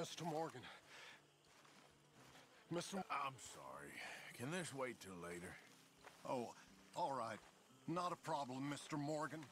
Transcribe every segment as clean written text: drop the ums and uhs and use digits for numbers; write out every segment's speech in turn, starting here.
Mr. Morgan. I'm sorry. Can this wait till later? Oh, all right. Not a problem, Mr. Morgan.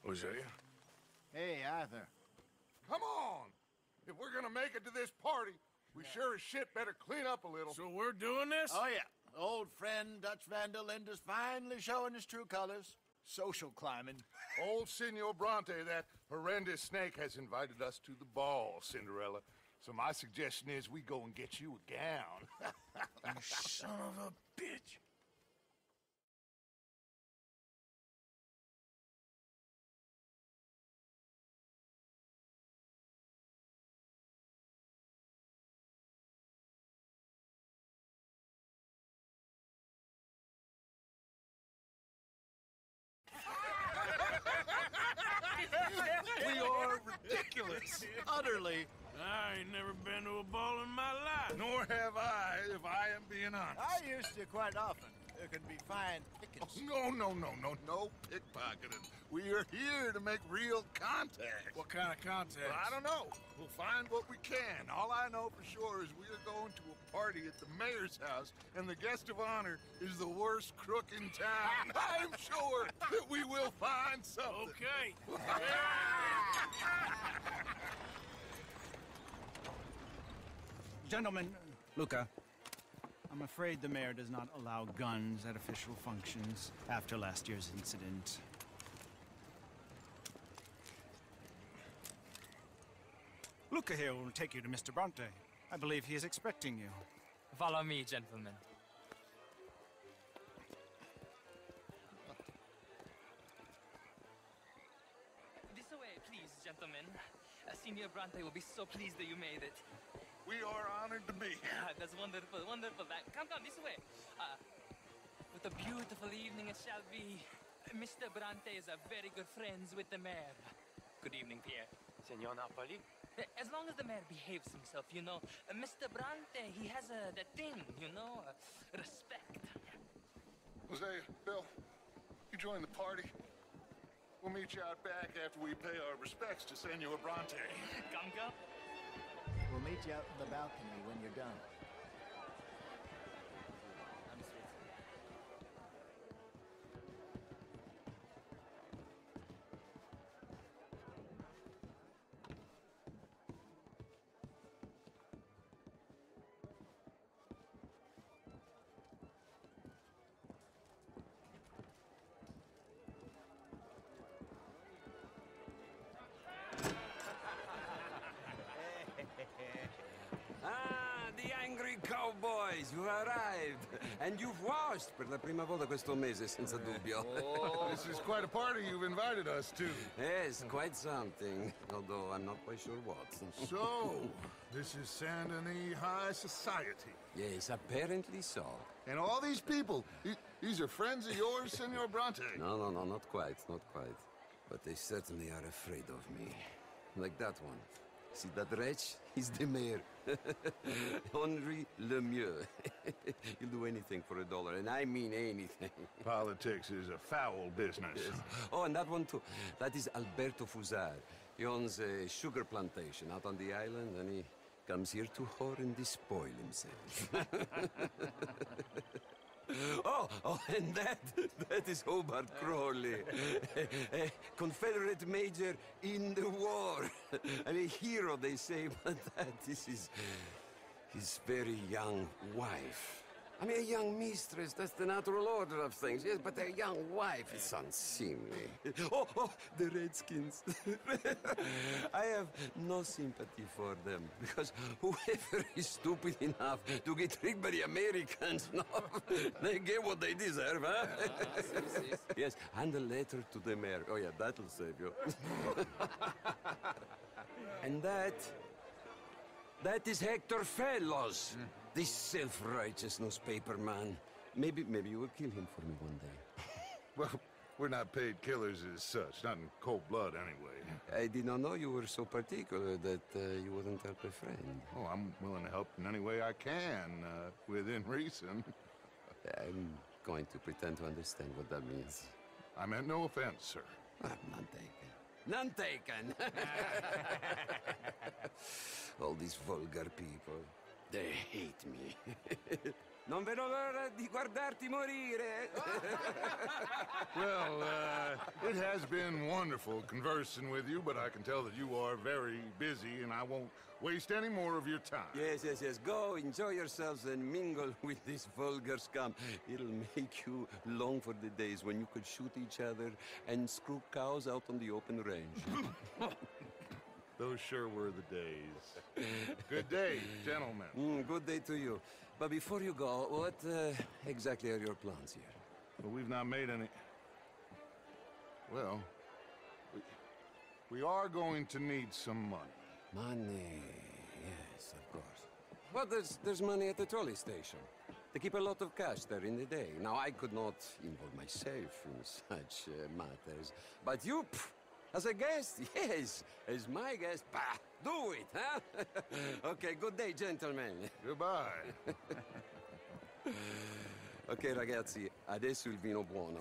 Hosea? Hey, Arthur. Come on! If we're gonna make it to this party, we sure as shit better clean up a little. So we're doing this? Oh, yeah. Old friend Dutch Van der Linde's finally showing his true colors. Social climbing. Old Senor Bronte, that horrendous snake, has invited us to the ball, Cinderella. So my suggestion is we go and get you a gown. You son of a bitch. We are ridiculous. Utterly. I ain't never been to a ball in my life. Nor have I, if I am being honest. I used to quite often. There can be fine pickings. No pickpocketing. We are here to make real contact. What kind of contact? Well, I don't know. We'll find what we can. All I know for sure is we are going to a party at the mayor's house, and the guest of honor is the worst crook in town. I'm sure that we will find something. Okay. Gentlemen, Luca, I'm afraid the mayor does not allow guns at official functions after last year's incident. Luca here will take you to Mr. Bronte. I believe he is expecting you. Follow me, gentlemen. This way, please, gentlemen. Senor Bronte will be so pleased that you made it. We are honored to be here. That's wonderful, wonderful. Come, this way. What a beautiful evening it shall be. Mr. Bronte is a very good friends with the mayor. Good evening, Pierre. Senor Napoli? As long as the mayor behaves himself, you know. Mr. Bronte, he has that thing, you know, respect. Hosea, Bill, you join the party. We'll meet you out back after we pay our respects to Senor Bronte. Come. We'll meet you out in the balcony when you're done. Ah, the angry cowboys, you arrived. And you've washed per la prima volta questo mese, senza dubbio. This is quite a party you've invited us to. Yes, quite something. Although I'm not quite sure what. So, this is Saint Denis High Society. Yes, apparently so. And all these people, these are friends of yours, Senor Bronte? No, not quite, not quite. But they certainly are afraid of me. Like that one. See that wretch? He's the mayor. Henri Lemieux. He'll do anything for $1, and I mean anything. Politics is a foul business. Yes. Oh, and that one too. That is Alberto Fusar. He owns a sugar plantation out on the island, and he comes here to whore and despoil himself. Oh, and that is Hobart Crawley, a Confederate major in the war. I mean, a hero, they say, but that is his very young wife. I mean, a young mistress, that's the natural order of things, yes, but a young wife is unseemly. Oh, the Redskins. I have no sympathy for them, because whoever is stupid enough to get tricked by the Americans, no, they get what they deserve, huh? Yes, and a letter to the mayor. Oh, yeah, that'll save you. And that is Hector Fellows. This self-righteous newspaper man. Maybe you will kill him for me one day. Well, we're not paid killers as such, not in cold blood anyway. I did not know you were so particular that you wouldn't help a friend. Oh, I'm willing to help in any way I can, within reason. I'm going to pretend to understand what that means. I meant no offense, sir. None taken. None taken! All these vulgar people, they hate me. Non vedo l'ora di guardarti morire! Well, it has been wonderful conversing with you, but I can tell that you are very busy, and I won't waste any more of your time. Yes, yes, yes. Go, enjoy yourselves and mingle with this vulgar scum. It'll make you long for the days when you could shoot each other and screw cows out on the open range. Those sure were the days. Good day, gentlemen. Good day to you. But before you go, what exactly are your plans here? Well, we've not made any... Well, we are going to need some money. Money, yes, of course. Well, there's money at the trolley station. They keep a lot of cash there in the day. Now, I could not involve myself in such matters. But you, as a guest, yes, as my guest, bah, do it, huh? Okay, good day, gentlemen. Goodbye. Ok, ragazzi, adesso il vino buono.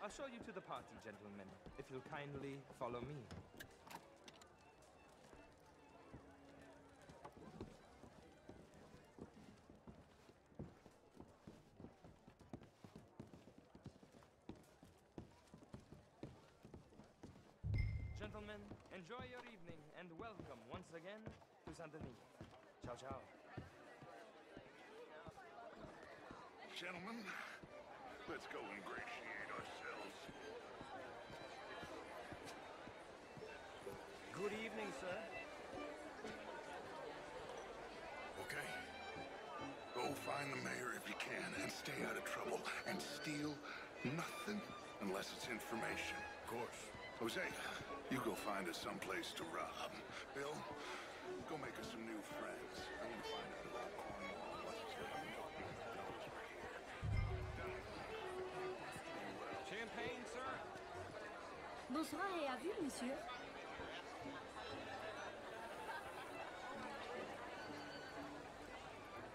I'll show you to the party, gentlemen, if you'll kindly follow me. Gentlemen, enjoy your evening and welcome once again to Saint Denis. Ciao, ciao. Gentlemen, let's go ingratiate ourselves. Good evening, sir. Okay? Go find the mayor if you can and stay out of trouble and steal nothing unless it's information. Of course. Jose, you go find us someplace to rob. Bill, go make us some new friends. I'm gonna find out about Cornwall. What's his name? Knows we're here. Champagne, sir? Bonsoir et à vue, monsieur.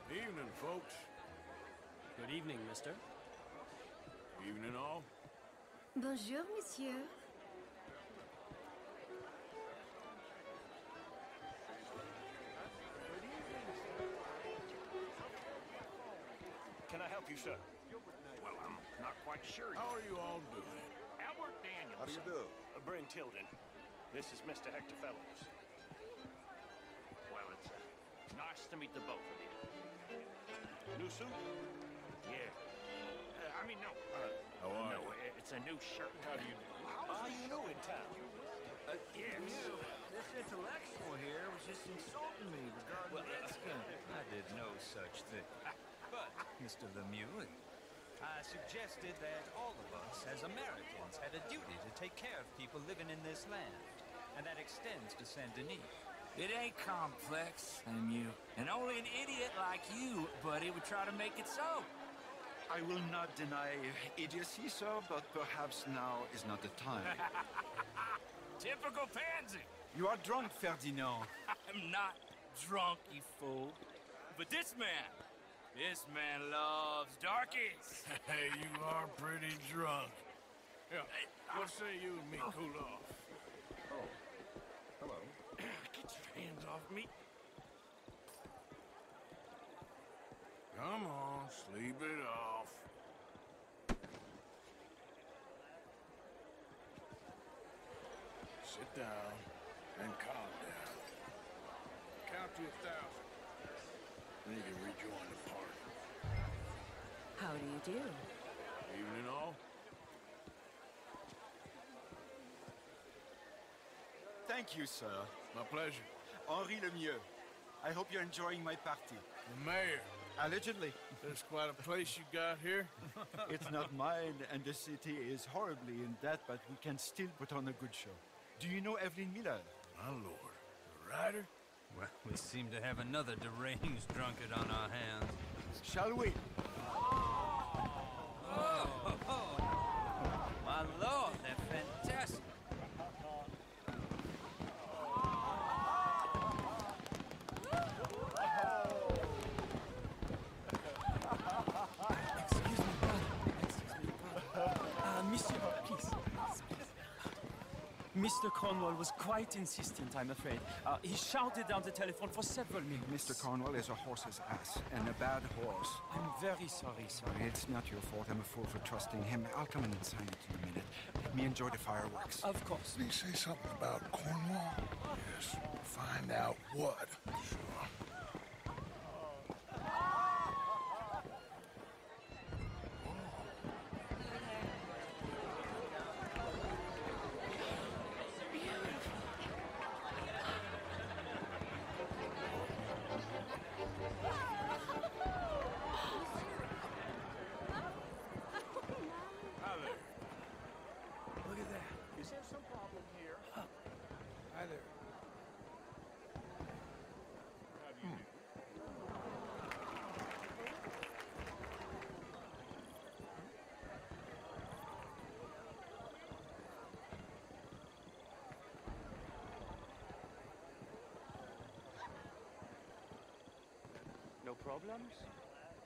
Evening, folks. Good evening, mister. Evening, all. Bonjour, monsieur. Can I help you, sir? Well, I'm not quite sure. How are you all doing? Albert Daniels. How do you do? Bryn Tilden. This is Mr. Hector Fellows. Well, it's nice to meet the both of you. New suit? Yeah. I mean, no. How are no, you? it's a new shirt. How do you do? Are you new in town? Yes. This intellectual here was just insulting me regarding Redskin. I did no such thing. But, Mr. Lemieux, I suggested that all of us, as Americans, had a duty to take care of people living in this land. And that extends to Saint Denis. It ain't complex, Lemieux. And only an idiot like you, buddy, would try to make it so. I will not deny idiocy, sir, but perhaps now is not the time. Typical pansy. You are drunk, Ferdinand. I'm not drunk, you fool. But this man loves darkies. Hey, you are pretty drunk. Yeah, what say you and me cool off? Oh, hello. Get your hands off me. Come on, sleep it off. Sit down and calm down. Count to 1,000. Then you can rejoin the party. How do you do? Evening all. Thank you, sir. My pleasure. Henri Lemieux. I hope you're enjoying my party. The mayor. Allegedly. There's quite a place you got here. It's not mine, and the city is horribly in debt, but we can still put on a good show. Do you know Evelyn Miller? My lord. The writer? Well, we seem to have another deranged drunkard on our hands. Shall we? My lord, they're fantastic. Mr. Cornwall was quite insistent, I'm afraid. He shouted down the telephone for several minutes. Mr. Cornwall is a horse's ass, and a bad horse. I'm very sorry, sir. It's not your fault. I'm a fool for trusting him. I'll come in and sign it in a minute. Let me enjoy the fireworks. Of course. Did he say something about Cornwall? Yes. Find out what. Sure. No problems?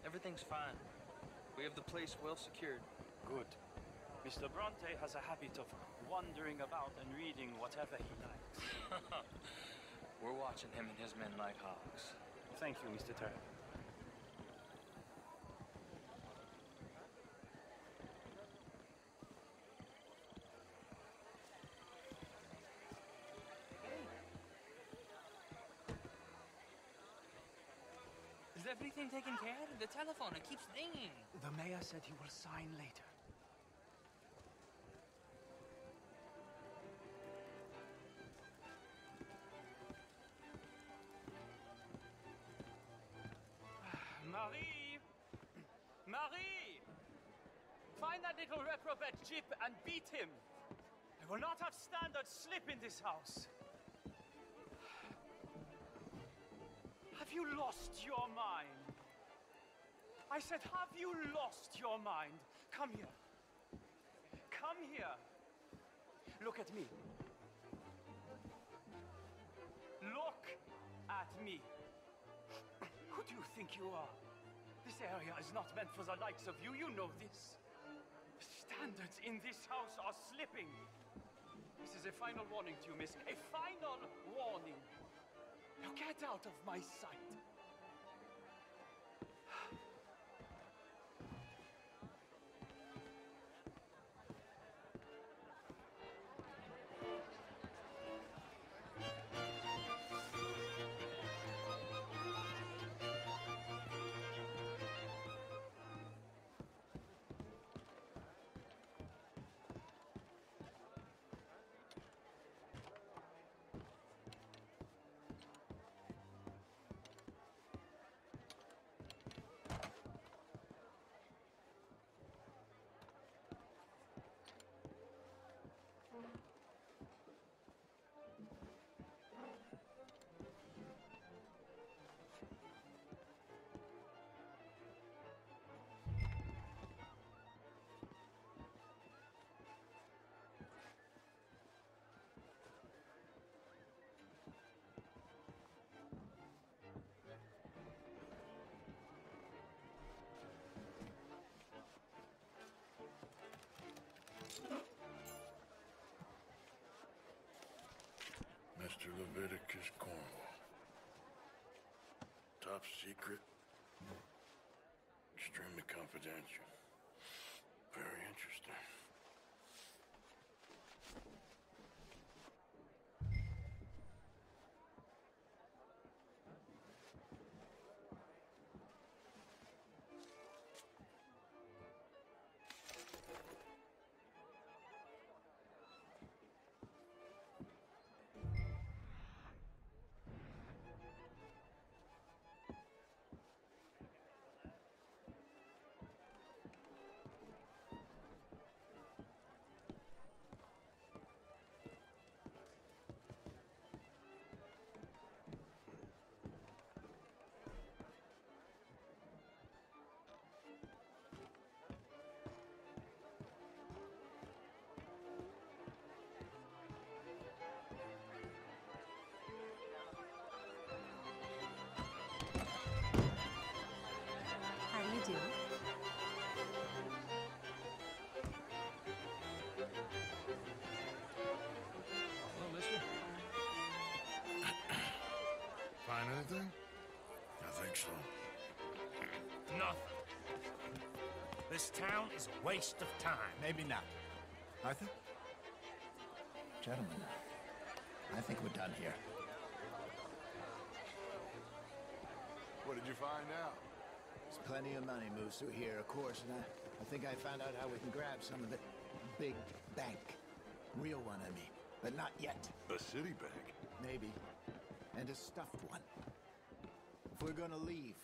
Everything's fine. We have the place well secured. Good. Mr. Bronte has a habit of wandering about and reading whatever he likes. We're watching him and his men like hawks. Thank you, Mr. Turner. Is everything taken care of? The telephone, it keeps ringing. The mayor said he will sign later. Marie! Marie! Find that little reprobate Jip and beat him. I will not have standard slip in this house. Have you lost your mind? I said, have you lost your mind? Come here. Come here. Look at me. Look at me. Who do you think you are? This area is not meant for the likes of you. You know this. The standards in this house are slipping. This is a final warning to you, miss. A final warning. Now get out of my sight. Mr. Leviticus Cornwall. Top secret. Extremely confidential. Very interesting. anything? I think so. Nothing. This town is a waste of time. Maybe not. Arthur? Gentlemen, I think we're done here. What did you find out? There's plenty of money moves through here, of course, and I think I found out how we can grab some of it. Big bank. Real one, I mean. But not yet. A city bank? Maybe. And a stuffed one. If we're gonna leave,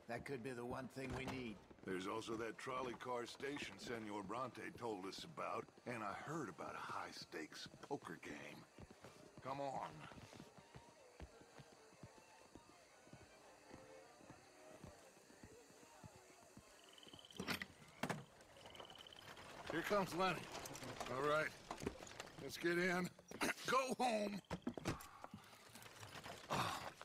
that could be the one thing we need. There's also that trolley car station Senor Bronte told us about, and I heard about a high-stakes poker game. Come on. Here comes Lenny. All right, let's get in. Go home.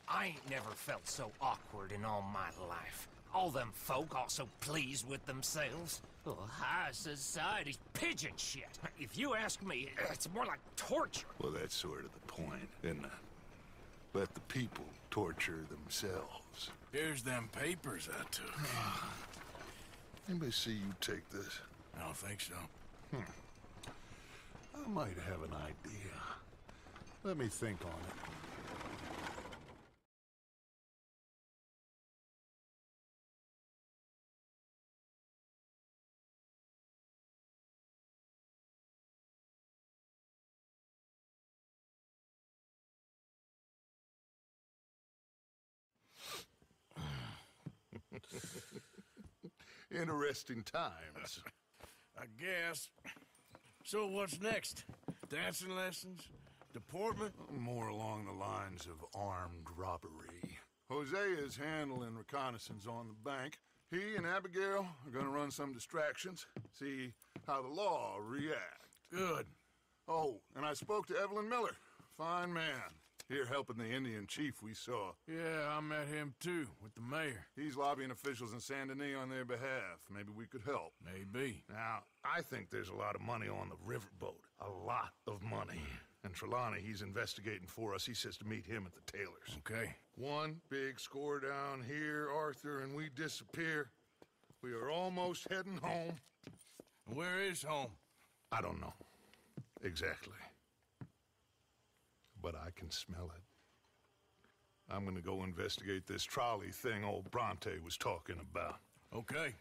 I ain't never felt so awkward in all my life. All them folk all so pleased with themselves. Oh, high society's pigeon shit. If you ask me, it's more like torture. Well, that's sort of the point, isn't it? Let the people torture themselves. Here's them papers I took. Anybody see you take this? I don't think so. I might have an idea. Let me think on it. Interesting times. I guess. So what's next? Dancing lessons? Deportment? More along the lines of armed robbery. Hosea is handling reconnaissance on the bank. He and Abigail are gonna run some distractions, see how the law react. Good. Oh, and I spoke to Evelyn Miller. Fine man. Here helping the Indian chief we saw. Yeah, I met him too, with the mayor. He's lobbying officials in Saint Denis on their behalf. Maybe we could help. Maybe. Now, I think there's a lot of money on the riverboat. A lot of money. And Trelawney, he's investigating for us. He says to meet him at the Taylors. Okay. One big score down here, Arthur, and we disappear. We are almost heading home. Where is home? I don't know. Exactly. But I can smell it. I'm gonna go investigate this trolley thing old Bronte was talking about. Okay.